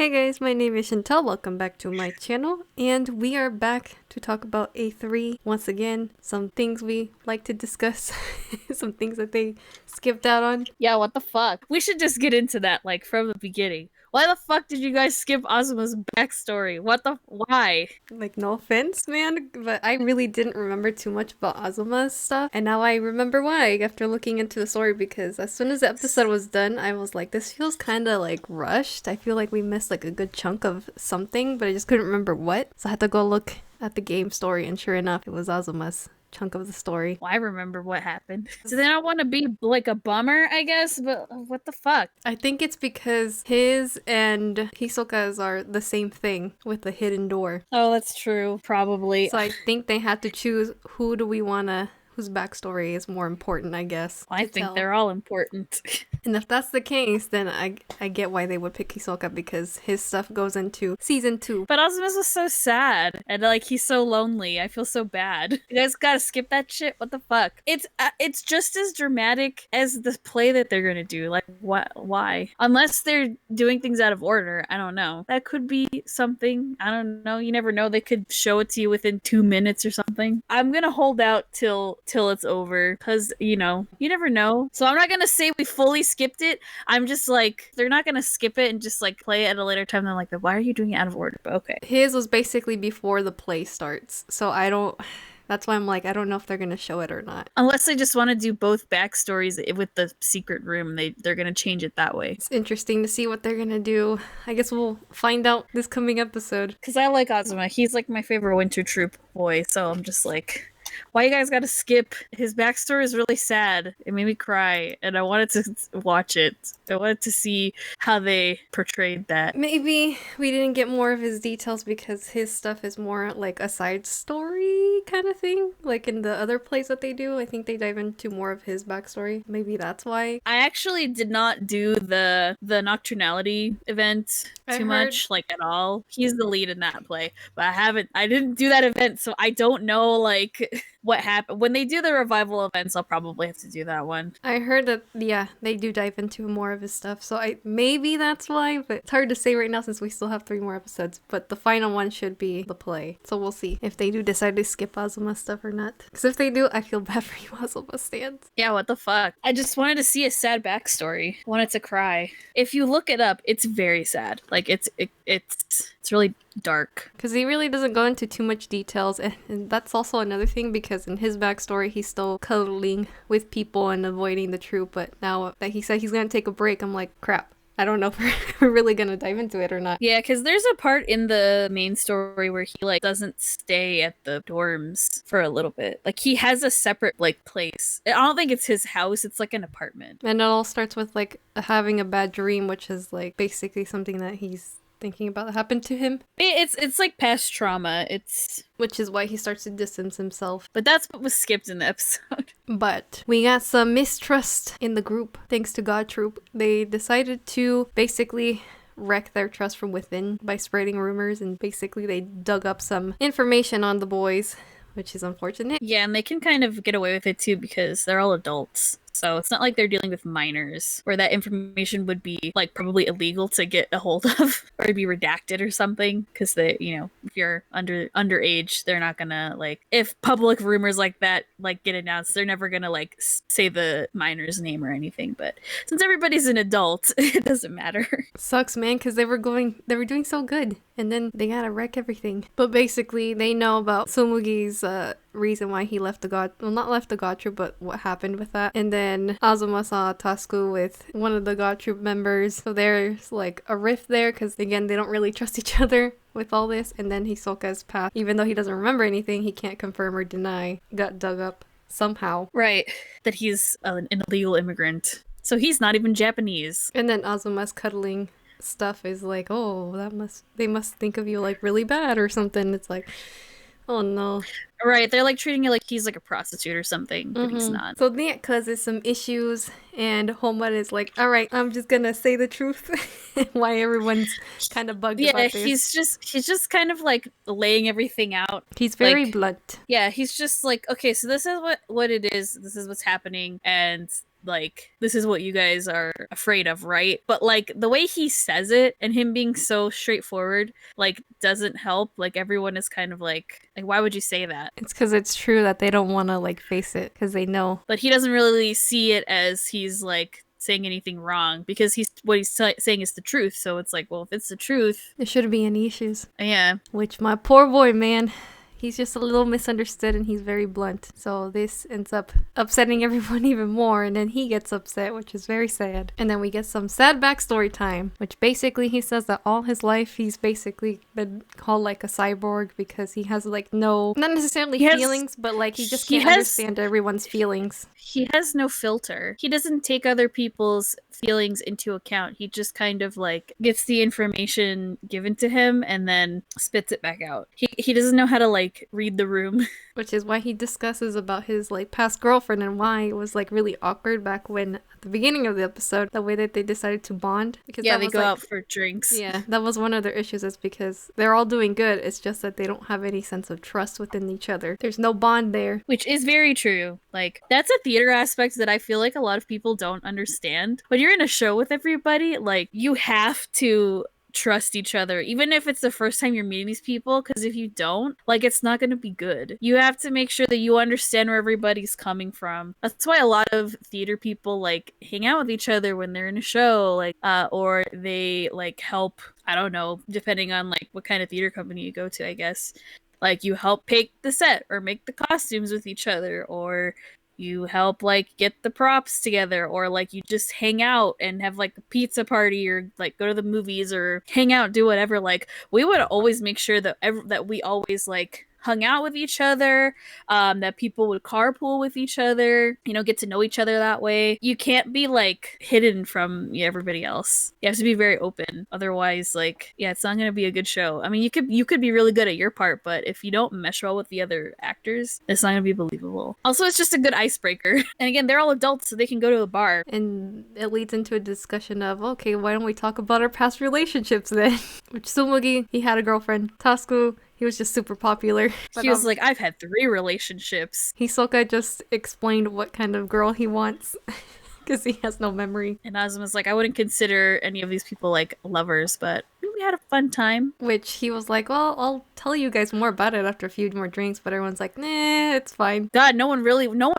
Hey guys, my name is Chantel. Welcome back to my channel, and we are back to talk about A3 once again. Some things we like to discuss, some things that they skipped out on. Yeah, what the fuck? We should just get into that, like, from the beginning. Why the fuck did you guys skip Azuma's backstory? Why? Like, no offense, man, but I really didn't remember too much about Azuma's stuff, and now I remember why after looking into the story, because as soon as the episode was done, I was like, this feels kind of like rushed. I feel like we missed like a good chunk of something, but I just couldn't remember what, so I had to go look at the game story, and sure enough, it was Azuma's chunk of the story. Well, I remember what happened. So then I want to be like a bummer, I guess, but what the fuck? I think it's because his and Hisoka's are the same thing with the hidden door. Oh, that's true. Probably. So I think they had to choose who do we want to, whose backstory is more important, I guess. I think they're all important. And if that's the case, then I get why they would pick Hisoka, because his stuff goes into season 2. But Azuma's was so sad, and like he's so lonely. I feel so bad. You guys gotta skip that shit. What the fuck? It's just as dramatic as the play that they're gonna do. Like what? Why? Unless they're doing things out of order. I don't know. That could be something. I don't know. You never know. They could show it to you within 2 minutes or something. I'm gonna hold out till it's over, because you never know. So I'm not gonna say we fully skipped it. I'm just like, they're not gonna skip it and just like play it at a later time. They're like, why are you doing it out of order? But okay. His was basically before the play starts, so that's why I'm like, I don't know if they're gonna show it or not. Unless they just want to do both backstories with the secret room, they're gonna change it that way. It's interesting to see what they're gonna do. I guess we'll find out this coming episode. Because I like Azuma. He's like my favorite Winter Troop boy, so I'm just like, why you guys gotta skip? His backstory is really sad. It made me cry, and I wanted to watch it. I wanted to see how they portrayed that. Maybe we didn't get more of his details because his stuff is more like a side story kind of thing. Like in the other plays that they do, I think they dive into more of his backstory. Maybe that's why. I actually did not do the nocturnality event too much, like at all. He's the lead in that play, but I didn't do that event, so I don't know like what happened. When they do the revival events, I'll probably have to do that one. I heard that, yeah, they do dive into more of his stuff, so maybe that's why, but it's hard to say right now since we still have 3 more episodes, but the final one should be the play, so we'll see if they do decide to skip Azuma stuff or not. Because if they do, I feel bad for you Azuma stands. Yeah, what the fuck? I just wanted to see a sad backstory. Wanted to cry. If you look it up, it's very sad. Like it's really dark. Because he really doesn't go into too much details, and that's also another thing, because in his backstory he's still cuddling with people and avoiding the troop, but now that he said he's gonna take a break, I'm like, crap. I don't know if we're really gonna dive into it or not. Yeah, because there's a part in the main story where he like doesn't stay at the dorms for a little bit. Like he has a separate like place. I don't think it's his house, it's like an apartment. And it all starts with like having a bad dream, which is like basically something that he's thinking about that happened to him. It's like past trauma. Which is why he starts to distance himself. But that's what was skipped in the episode. But we got some mistrust in the group thanks to God Troop. They decided to basically wreck their trust from within by spreading rumors, and basically they dug up some information on the boys, which is unfortunate. Yeah, and they can kind of get away with it too because they're all adults. So it's not like they're dealing with minors where that information would be like probably illegal to get a hold of or to be redacted or something, because they, if you're underage, they're not gonna like, if public rumors like that like get announced, they're never gonna like say the minor's name or anything. But since everybody's an adult, it doesn't matter. Sucks, man, because they were doing so good, and then they gotta wreck everything. But basically they know about Sumugi's reason why he left the not left the God Troop, but what happened with that. And then Azuma saw Tasku with one of the God Troop members, so there's like a rift there, because again they don't really trust each other with all this. And then Hisoka's path, even though he doesn't remember anything, he can't confirm or deny, got dug up somehow. Right, that he's an illegal immigrant, so he's not even Japanese. And then Azuma's cuddling stuff is like, oh, they must think of you like really bad or something. It's like, oh no. Right, they're like treating it like he's like a prostitute or something, but he's not. So that causes some issues And Homare is like, all right, I'm just gonna say the truth. Why everyone's kind of bugged Yeah, about this. he's just kind of like laying everything out. He's very Like, blunt. yeah, he's just like, okay, so this is what it is. This is what's happening, and like this is what you guys are afraid of, right? But like the way he says it and him being so straightforward, like doesn't help. Like everyone is kind of like why would you say that? It's because it's true that they don't want to like face it because they know. But he doesn't really see it as he's like saying anything wrong because he's saying is the truth. So it's like, well, if it's the truth, There shouldn't be any issues. yeah. Which my poor boy, man. He's just a little misunderstood and he's very blunt. So this ends up upsetting everyone even more. And then he gets upset, which is very sad. And then we get some sad backstory time, which basically he says that all his life he's basically been called like a cyborg because he has like no, not necessarily feelings, but like he just can't understand everyone's feelings. He has no filter. He doesn't take other people's feelings into account. He just kind of like gets the information given to him and then spits it back out. He doesn't know how to like read the room. Which is why he discusses about his like past girlfriend and why it was like really awkward back when at the beginning of the episode, the way that they decided to bond. Because yeah, that they was, go like, out for drinks. Yeah, that was one of their issues is because they're all doing good. It's just that they don't have any sense of trust within each other. There's no bond there. Which is very true. Like, that's a theater aspect that I feel like a lot of people don't understand. When you're in a show with everybody, like, you have to trust each other, even if it's the first time you're meeting these people, because if you don't, like, it's not going to be good. You have to make sure that you understand where everybody's coming from. That's why a lot of theater people like hang out with each other when they're in a show, like or they like help, I don't know, depending on like what kind of theater company you go to, I guess. Like, you help pick the set or make the costumes with each other, or you help like get the props together, or like you just hang out and have like a pizza party, or like go to the movies or hang out, do whatever. Like, we would always make sure that that we always like hung out with each other, that people would carpool with each other, you know, get to know each other that way. You can't be like hidden from everybody else. You have to be very open. Otherwise, like, yeah, it's not going to be a good show. I mean, you could be really good at your part, but if you don't mesh well with the other actors, it's not going to be believable. Also, it's just a good icebreaker. And again, they're all adults, so they can go to a bar. And it leads into a discussion of, okay, why don't we talk about our past relationships then? Which Tsumugi, he had a girlfriend. Tasku, he was just super popular. He was like, I've had 3 relationships. Hisoka just explained what kind of girl he wants. Because he has no memory. And Azuma's like, I wouldn't consider any of these people like lovers, but we had a fun time. Which he was like, well, I'll tell you guys more about it after a few more drinks, but everyone's like, nah, it's fine. God, no one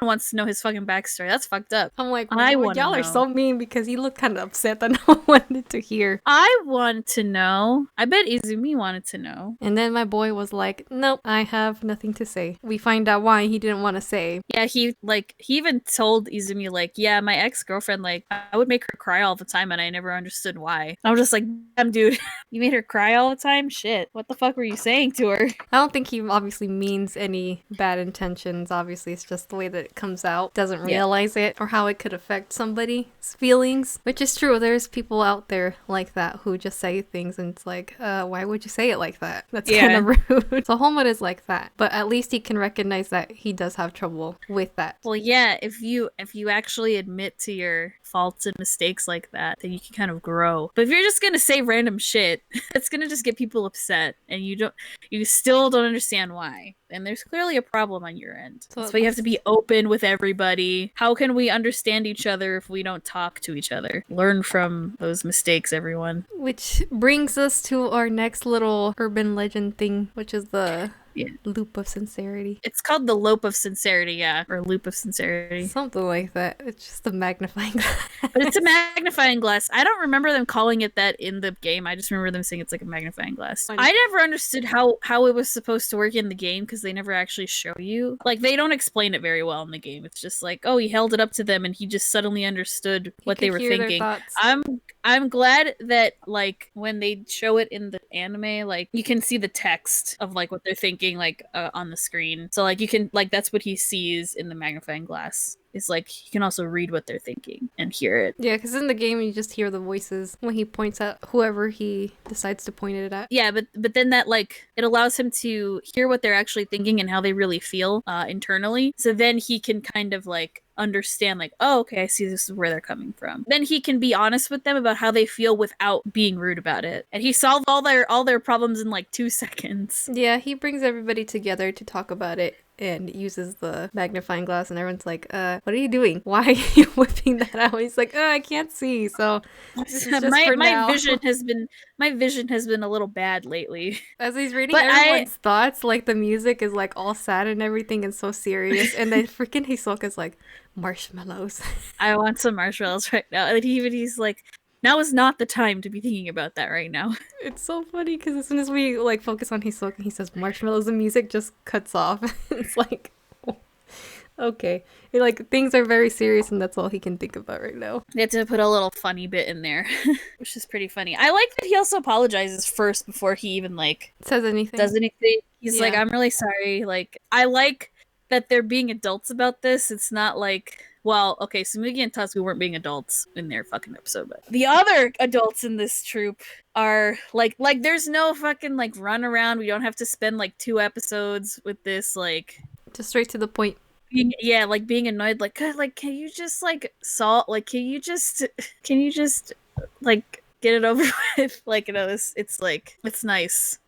wants to know his fucking backstory. That's fucked up. I'm like, well, y'all are so mean because he looked kind of upset that no one wanted to hear. I want to know. I bet Izumi wanted to know. And then my boy was like, nope, I have nothing to say. We find out why he didn't want to say. Yeah, he even told Izumi, like, yeah, my ex-girlfriend, like, I would make her cry all the time and I never understood why. I was just like, damn, dude, you made her cry all the time? Shit. What the fuck were you saying to her? I don't think he obviously means any bad intentions. Obviously, it's just the way that it comes out. Doesn't realize it or how it could affect somebody's feelings. Which is true. There's people out there like that who just say things and it's like, why would you say it like that? That's kind of rude. So Homura is like that. But at least he can recognize that he does have trouble with that. Well, yeah, if you actually admit to your faults and mistakes like that, then you can kind of grow. But if you're just gonna say random shit, it's gonna just get people upset, and you still don't understand why. And there's clearly a problem on your end. So you have to be open with everybody. How can we understand each other if we don't talk to each other? Learn from those mistakes, everyone. Which brings us to our next little urban legend thing, which is the loop of sincerity. It's called the lope of sincerity, yeah. Or loop of sincerity. Something like that. It's just a magnifying glass. But it's a magnifying glass. I don't remember them calling it that in the game. I just remember them saying it's like a magnifying glass. I never understood how it was supposed to work in the game because they never actually show you. Like, they don't explain it very well in the game. It's just like, oh, he held it up to them and he just suddenly understood what they were thinking. I'm glad that, like, when they show it in the anime, like, you can see the text of, like, what they're thinking, like, on the screen. So, like, you can, like, that's what he sees in the magnifying glass. is like he can also read what they're thinking and hear it. Yeah, because in the game you just hear the voices when he points at whoever he decides to point it at. Yeah, but then that like it allows him to hear what they're actually thinking and how they really feel internally. So then he can kind of like understand like, oh, okay, I see this is where they're coming from. Then he can be honest with them about how they feel without being rude about it. And he solved all their problems in like 2 seconds. Yeah, he brings everybody together to talk about it and uses the magnifying glass, and everyone's like, what are you doing? Why are you whipping that out? He's like, I can't see, so this is just for now. My vision has been a little bad lately. As he's reading everyone's thoughts, like the music is like all sad and everything and so serious, and then freaking Hisoka's like, marshmallows. I want some marshmallows right now. And he's like, now is not the time to be thinking about that right now. It's so funny because as soon as we like focus on Hisoka, he says marshmallows, the music just cuts off. It's like, oh, okay. Like things are very serious and that's all he can think about right now. They had to put a little funny bit in there, which is pretty funny. I like that he also apologizes first before he even like says anything. Does anything. He's like, I'm really sorry. Like, I like that they're being adults about this. It's not like, well, okay, Tsumugi and Tatsuki weren't being adults in their fucking episode, but the other adults in this troop are like there's no fucking like run around. We don't have to spend like 2 episodes with this, like just straight to the point. Being annoyed, like, God, like, can you just like can you just like get it over with? Like, you know, it's like, it's nice.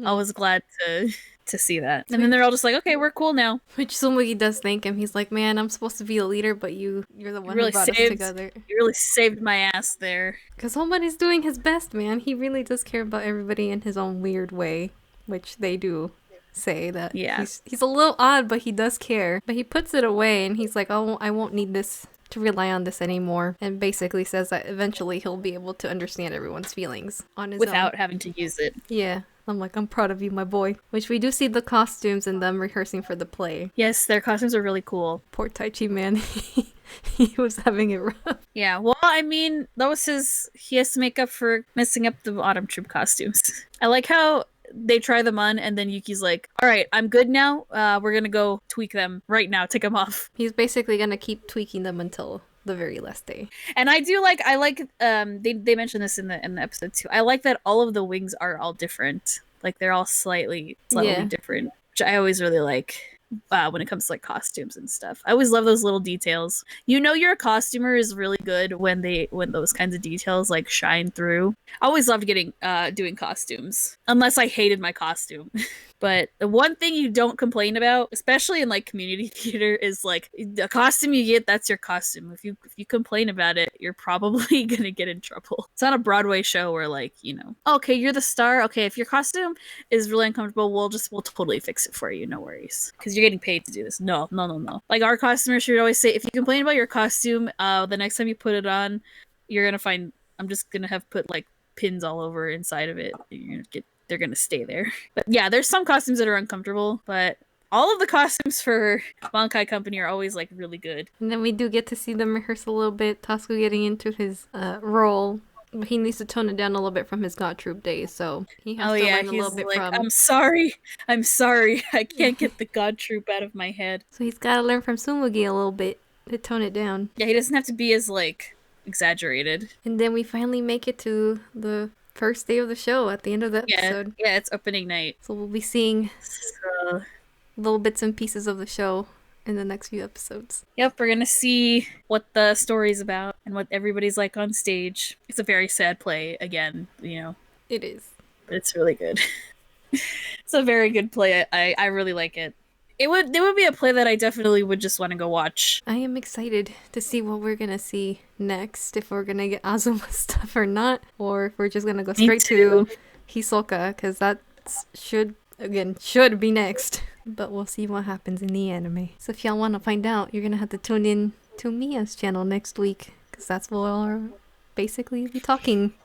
I was glad to see that. And then they're all just like, okay, we're cool now. Which Tsumugi does thank him. He's like, man, I'm supposed to be a leader, but you're the one who brought us together. You really saved my ass there. Because Homare's doing his best, man. He really does care about everybody in his own weird way, which they do say that he's a little odd, but he does care. But he puts it away and he's like, oh, I won't need this to rely on this anymore, and basically says that eventually he'll be able to understand everyone's feelings on his own without having to use it. Yeah. I'm like, I'm proud of you, my boy. Which we do see the costumes and them rehearsing for the play. Yes, their costumes are really cool. Poor Taichi, man. He was having it rough. Yeah, well, I mean, that was he has to make up for messing up the Autumn Troop costumes. I like how they try them on and then Yuki's like, all right, I'm good now. We're gonna go tweak them right now. Take them off. He's basically gonna keep tweaking them until the very last day. And I like they mentioned this in the episode too. I like that all of the wings are all different. Like they're all slightly different, which I always really like. When it comes to like costumes and stuff, I always love those little details. You know, your costumer is really good when those kinds of details like shine through. I always loved doing costumes, unless I hated my costume. But the one thing you don't complain about, especially in like community theater, is like the costume you get, that's your costume. If you complain about it, you're probably gonna get in trouble. It's not a Broadway show where like, you know, okay, you're the star. Okay, if your costume is really uncomfortable, we'll totally fix it for you. No worries. Because you're getting paid to do this. No. Like our customers should always say, if you complain about your costume, the next time you put it on, you're gonna find I'm just gonna have put like pins all over inside of it. They're gonna stay there. But yeah, there's some costumes that are uncomfortable, but all of the costumes for Bankai Company are always like really good. And then we do get to see them rehearse a little bit. Tasuku getting into his role. But he needs to tone it down a little bit from his God Troop days, so he has to learn a little bit from... I'm sorry. I can't get the God Troop out of my head. So he's got to learn from Tsumugi a little bit to tone it down. Yeah, he doesn't have to be as like exaggerated. And then we finally make it to the first day of the show at the end of the episode. Yeah, it's opening night. So we'll be seeing little bits and pieces of the show in the next few episodes. Yep, we're gonna see what the story's about and what everybody's like on stage. It's a very sad play, again, you know. It is. But it's really good. It's a very good play. I really like it. There would be a play that I definitely would just want to go watch. I am excited to see what we're gonna see next, if we're gonna get Azuma stuff or not, or if we're just gonna go straight to Hisoka, because that should be next. But we'll see what happens in the anime. So if y'all want to find out, you're gonna have to tune in to Mia's channel next week, because that's what we'll basically be talking.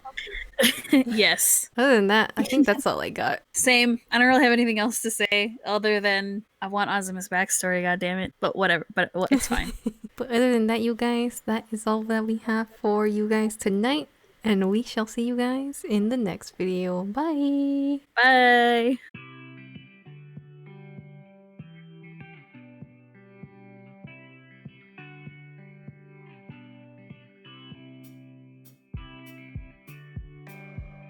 Yes. Other than that, I think that's all I got. Same. I don't really have anything else to say other than I want Azuma's backstory, goddammit. But whatever. But it's fine. But other than that, you guys, that is all that we have for you guys tonight. And we shall see you guys in the next video. Bye! Bye!